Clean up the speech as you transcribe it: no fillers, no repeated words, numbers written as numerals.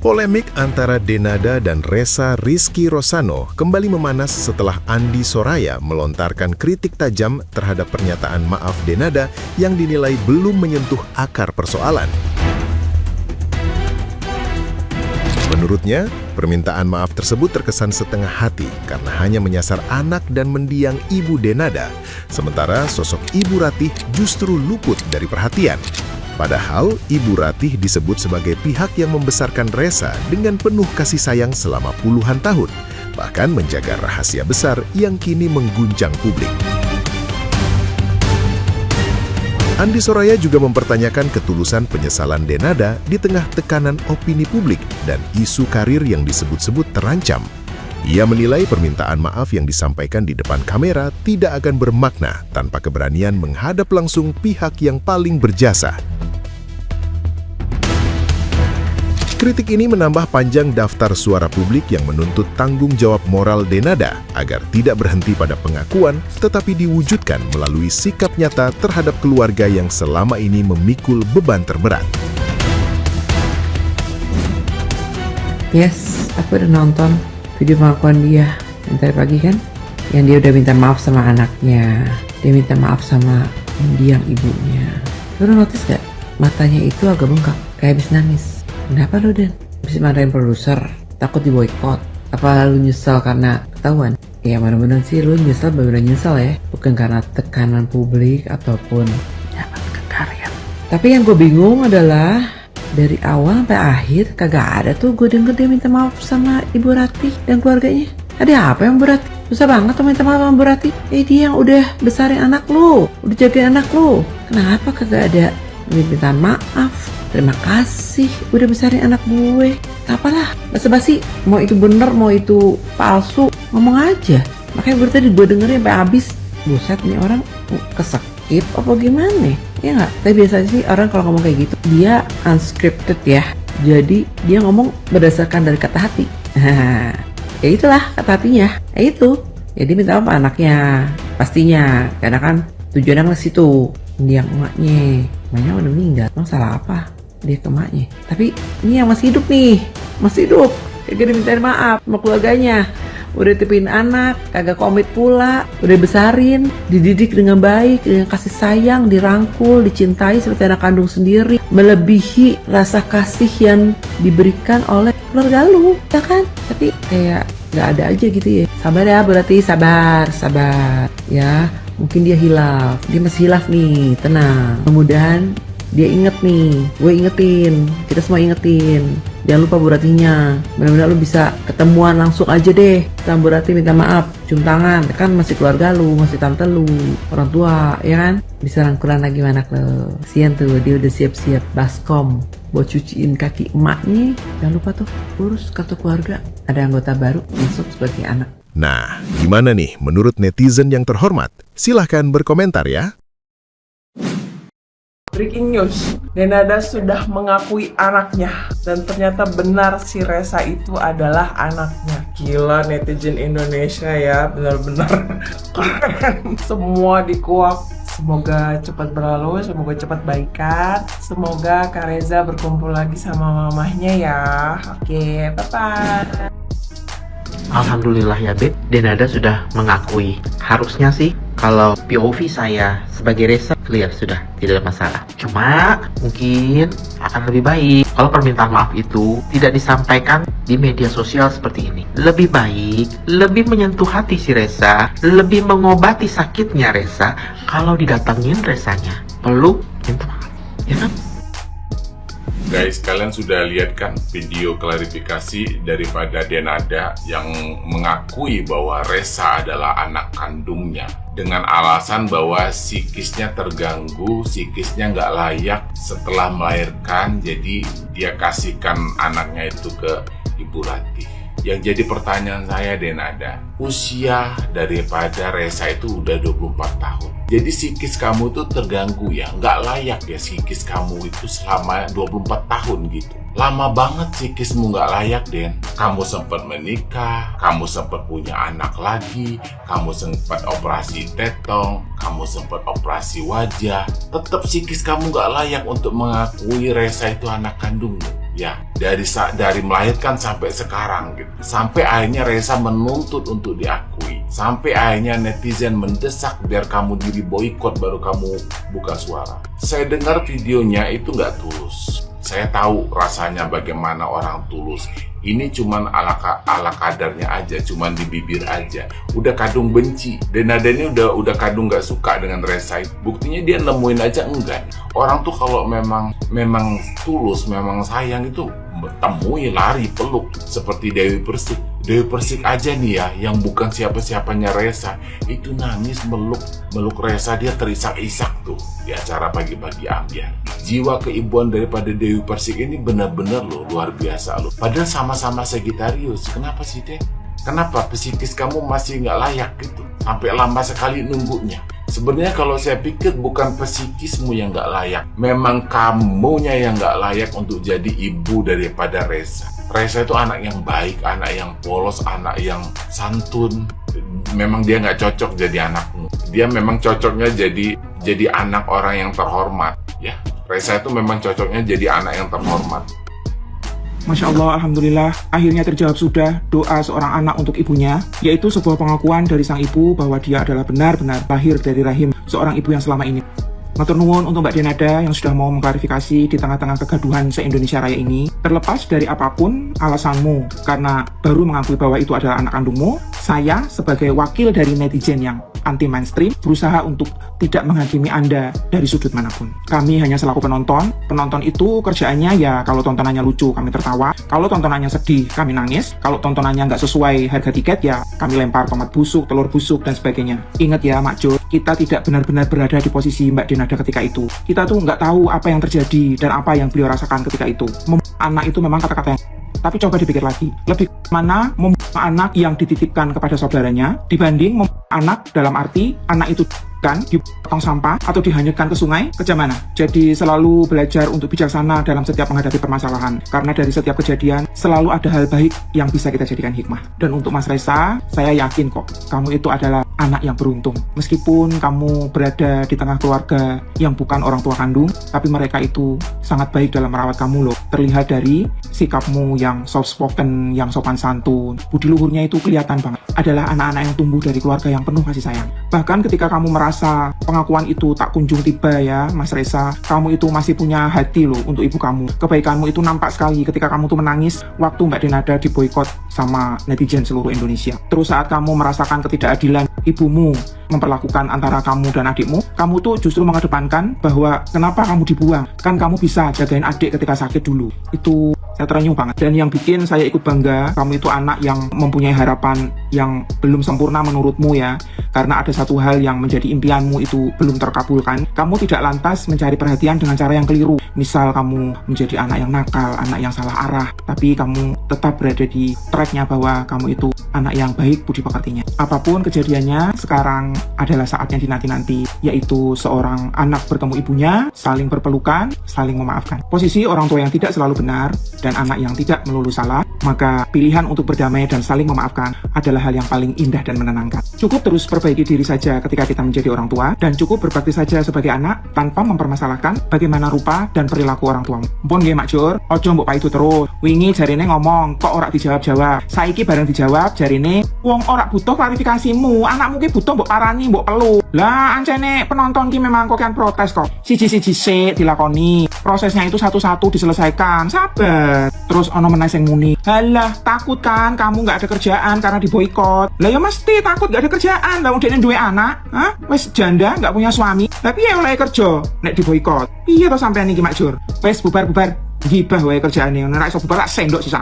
Polemik antara Denada dan Ressa Rizky Rosano kembali memanas setelah Andi Soraya melontarkan kritik tajam terhadap pernyataan maaf Denada yang dinilai belum menyentuh akar persoalan. Menurutnya, permintaan maaf tersebut terkesan setengah hati karena hanya menyasar anak dan mendiang ibu Denada, sementara sosok Ibu Ratih justru luput dari perhatian. Padahal, Ibu Ratih disebut sebagai pihak yang membesarkan Ressa dengan penuh kasih sayang selama puluhan tahun, bahkan menjaga rahasia besar yang kini mengguncang publik. Andi Soraya juga mempertanyakan ketulusan penyesalan Denada di tengah tekanan opini publik dan isu karir yang disebut-sebut terancam. Ia menilai permintaan maaf yang disampaikan di depan kamera tidak akan bermakna tanpa keberanian menghadap langsung pihak yang paling berjasa. Kritik ini menambah panjang daftar suara publik yang menuntut tanggung jawab moral Denada agar tidak berhenti pada pengakuan, tetapi diwujudkan melalui sikap nyata terhadap keluarga yang selama ini memikul beban terberat. Yes, aku udah nonton video pengakuan dia yang tadi pagi kan, yang dia udah minta maaf sama anaknya, dia minta maaf sama mendiang ibunya. Lu notice gak? Matanya itu agak bengkak, kayak habis nangis. Kenapa lu, Den? Bisa marahin produser? Takut diboykot? Apa lu nyesal karena ketahuan? Ya bener-bener sih lu nyesal, bener-bener nyesal ya. Bukan karena tekanan publik ataupun mendapatkan karya. Tapi yang gue bingung adalah dari awal sampai akhir kagak ada tuh gue denger dia minta maaf sama Ibu Ratih dan keluarganya. Ada apa yang Bu Ratih? Susah banget tuh minta maaf sama Bu Ratih. Dia yang udah besarin anak lu, udah jagain anak lu. Kenapa kagak ada minta maaf? Terima kasih udah besarin anak gue. Apalah, basa-basi. Mau itu bener, mau itu palsu, ngomong aja. Makanya gue tadi gue dengerin sampai habis. Buset nih orang kesekip apa gimana? Ya nggak? Tapi biasanya sih orang kalau ngomong kayak gitu dia unscripted ya. Jadi dia ngomong berdasarkan dari kata hati. Ya itulah kata hatinya. Ya itu. Jadi minta maaf anaknya. Pastinya. Karena kan tujuannya ke situ. Dia emaknya. Emaknya udah meninggal. Emang salah apa? Dia ke emaknya. Tapi ini yang masih hidup nih. Masih hidup. Kagak dimintain maaf sama keluarganya. Udah tipin anak, kagak komit pula, udah besarin, dididik dengan baik, dengan kasih sayang, dirangkul, dicintai seperti anak kandung sendiri, melebihi rasa kasih yang diberikan oleh keluarga lu, ya kan? Tapi kayak gak ada aja gitu ya. Sabar ya berarti, sabar, ya. Mungkin dia hilaf, dia masih hilaf nih, tenang. Mudah-mudahan dia inget nih, gue ingetin, kita semua ingetin. Jangan lupa Bu Ratihnya, benar-benar lu bisa ketemuan langsung aja deh sama Bu Ratih, minta maaf, cium tangan, kan masih keluarga lu, masih tante lu, orang tua, ya kan? Bisa rangkulan lagi anak lu. Sian tuh, dia udah siap-siap baskom buat cuciin kaki emaknya. Jangan lupa tuh, urus kartu keluarga, ada anggota baru masuk sebagai anak. Nah, gimana nih menurut netizen yang terhormat? Silahkan berkomentar ya. Breaking news, Denada sudah mengakui anaknya dan ternyata benar si Ressa itu adalah anaknya. Gila netizen Indonesia ya, benar-benar keren. Semua dikuak. Semoga cepat berlalu, semoga cepat baikan. Semoga Kak Reza berkumpul lagi sama mamahnya ya. Oke, bye-bye. Alhamdulillah ya Beb, Denada sudah mengakui. Harusnya sih kalau POV saya sebagai Ressa clear, sudah tidak ada masalah. Cuma mungkin akan lebih baik kalau permintaan maaf itu tidak disampaikan di media sosial seperti ini. Lebih baik, lebih menyentuh hati si Ressa, lebih mengobati sakitnya Ressa kalau didatengin Ressanya, peluk, minta maaf, ya kan? Guys, kalian sudah lihat kan video klarifikasi daripada Denada yang mengakui bahwa Ressa adalah anak kandungnya dengan alasan bahwa psikisnya terganggu, psikisnya nggak layak setelah melahirkan, jadi dia kasihkan anaknya itu ke Ibu Ratih. Yang jadi pertanyaan saya, Denada, usia daripada Ressa itu udah 24 tahun. Jadi psikis kamu tuh terganggu ya, nggak layak ya psikis kamu itu selama 24 tahun gitu. Lama banget psikismu nggak layak, Den. Kamu sempat menikah, kamu sempat punya anak lagi, kamu sempat operasi tetong, kamu sempat operasi wajah. Tetap psikis kamu nggak layak untuk mengakui Ressa itu anak kandungmu. Ya, dari melahirkan sampai sekarang gitu. Sampai akhirnya Reza menuntut untuk diakui. Sampai akhirnya netizen mendesak biar kamu diri boykot baru kamu buka suara. Saya dengar videonya itu nggak tulus. Saya tahu rasanya bagaimana orang tulus. Ini cuman ala kadarnya aja, cuman di bibir aja. Udah kadung benci. Denada ini udah kadung nggak suka dengan Reza. Buktinya dia nemuin aja enggak. Orang tuh kalau memang tulus, memang sayang itu temui, lari, peluk. Seperti Dewi Persik. Dewi Persik aja nih ya, yang bukan siapa-siapanya Reza, itu nangis meluk Reza, dia terisak-isak tuh di acara pagi-pagi ambiar. Jiwa keibuan daripada Dewi Persik ini benar-benar loh luar biasa loh. Padahal sama-sama Sagittarius. Kenapa sih Dek? Kenapa psikis kamu masih nggak layak gitu? Sampai lama sekali nunggunya. Sebenarnya kalau saya pikir bukan psikismu yang nggak layak, memang kamunya yang nggak layak untuk jadi ibu daripada Reza. Reza itu anak yang baik, anak yang polos, anak yang santun. Memang dia nggak cocok jadi anakmu. Dia memang cocoknya jadi anak orang yang terhormat. Ya, Reza itu memang cocoknya jadi anak yang terhormat. Masya Allah, Alhamdulillah, akhirnya terjawab sudah doa seorang anak untuk ibunya, yaitu sebuah pengakuan dari sang ibu bahwa dia adalah benar-benar lahir dari rahim seorang ibu yang selama ini. Matur nuwun untuk Mbak Denada yang sudah mau mengklarifikasi di tengah-tengah kegaduhan se-Indonesia Raya ini. Terlepas dari apapun alasanmu, karena baru mengakui bahwa itu adalah anak kandungmu, saya sebagai wakil dari netizen yang anti mainstream berusaha untuk tidak menghakimi Anda dari sudut manapun. Kami hanya selaku penonton. Penonton itu kerjaannya ya kalau tontonannya lucu kami tertawa, kalau tontonannya sedih kami nangis, kalau tontonannya nggak sesuai harga tiket ya kami lempar tomat busuk, telur busuk dan sebagainya. Ingat ya Mak Jo, kita tidak benar-benar berada di posisi Mbak Denada ketika itu. Kita tuh nggak tahu apa yang terjadi dan apa yang beliau rasakan ketika itu. Anak itu memang kata-kata yang... Tapi coba dipikir lagi, lebih mana membuang anak yang dititipkan kepada saudaranya dibanding membuang anak dalam arti anak itu kan dipotong sampah atau dihanyutkan ke sungai, kejam mana? Jadi selalu belajar untuk bijaksana dalam setiap menghadapi permasalahan, karena dari setiap kejadian selalu ada hal baik yang bisa kita jadikan hikmah. Dan untuk Mas Reza, saya yakin kok kamu itu adalah anak yang beruntung. Meskipun kamu berada di tengah keluarga yang bukan orang tua kandung, tapi mereka itu sangat baik dalam merawat kamu loh. Terlihat dari sikapmu yang soft spoken, yang sopan santun, budi luhurnya itu kelihatan banget. Adalah anak-anak yang tumbuh dari keluarga yang penuh kasih sayang. Bahkan ketika kamu merasa pengakuan itu tak kunjung tiba ya Mas Reza, kamu itu masih punya hati loh untuk ibu kamu. Kebaikanmu itu nampak sekali ketika kamu tuh menangis waktu Mbak Denada diboikot sama netizen seluruh Indonesia. Terus saat kamu merasakan ketidakadilan ibumu memperlakukan antara kamu dan adikmu, kamu tuh justru mengedepankan bahwa kenapa kamu dibuang, kan kamu bisa jagain adik ketika sakit dulu. Itu saya terenyuh banget. Dan yang bikin saya ikut bangga, kamu itu anak yang mempunyai harapan yang belum sempurna menurutmu ya, karena ada satu hal yang menjadi impianmu itu belum terkabulkan. Kamu tidak lantas mencari perhatian dengan cara yang keliru. Misal kamu menjadi anak yang nakal, anak yang salah arah, tapi kamu tetap berada di tracknya bahwa kamu itu anak yang baik budi pekertinya. Apapun kejadiannya, sekarang adalah saatnya dinanti-nanti, yaitu seorang anak bertemu ibunya, saling berpelukan, saling memaafkan. Posisi orang tua yang tidak selalu benar dan anak yang tidak melulu salah, maka pilihan untuk berdamai dan saling memaafkan adalah hal yang paling indah dan menenangkan. Cukup terus perbaiki diri saja ketika kita menjadi orang tua, dan cukup berbakti saja sebagai anak tanpa mempermasalahkan bagaimana rupa dan perilaku orang tuamu. Mpun nggih Mak Jur, ojo mbok paidu terus. Wingi jarine ngomong kok ora dijawab-jawab. Saiki bareng dijawab jarine wong ora butuh klarifikasimu, anakmu ki butuh mbok parani, mbok peluk. Lah ancene penonton ki memang kok kan protes kok. Siji-siji sik dilakoni. Prosesnya itu satu-satu diselesaikan. Sabar. Terus ono meneh sing muni, "Halah, takut kan kamu nggak ada kerjaan karena diboikot." Lah ya mesti takut nggak ada kerjaan. Lah wong dekne duwe anak, hah? Wis janda nggak punya suami. Tapi ya oleh kerja nek diboikot. Iya to sampean iki Mak Jur. Wis bubar-bubar. Gibah wae kerjaane. Nek iso bubar tak sendok sisa.